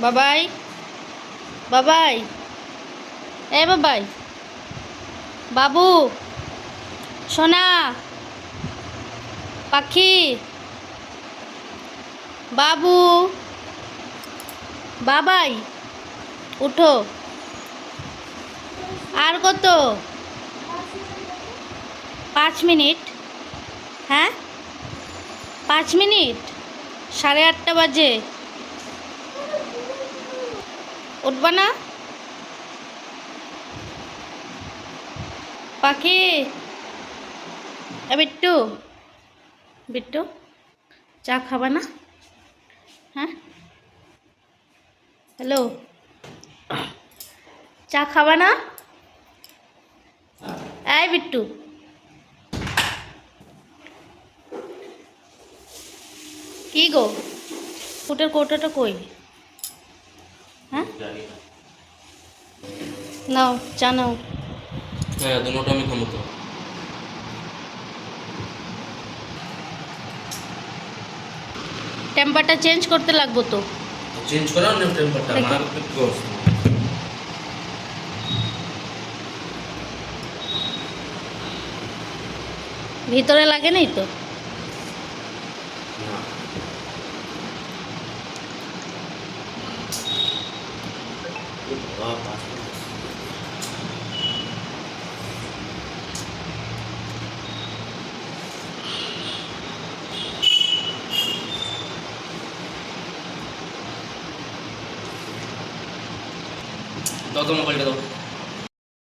বাবাই, বাবাই, এ বাবাই, বাবু, সোনা, পাখি, বাবু, বাবাই, উঠো। আর কত? 5 মিনিট। হ্যাঁ, 5 মিনিট। 8:30 বাজে। উঠবা না? পাখি, এ বিট্টু, বিট্টু, চা খাবা না? হ্যাঁ, হ্যালো, চা খাবা না? এই বিট্টু, কি গো, ফুটের কৌটাটা কই? হ্যাঁ, নাও চা নাও। হ্যাঁ, দুটোটা আমি খাবো তো। টেম্পারটা চেঞ্জ করতে লাগবো তো। চেঞ্জ করাও না টেম্পারটা, দেখো। আমার একটু করছে। ভিতরে লাগে নাই তো? না, বাবা, দাও তো মোবাইলটা দাও।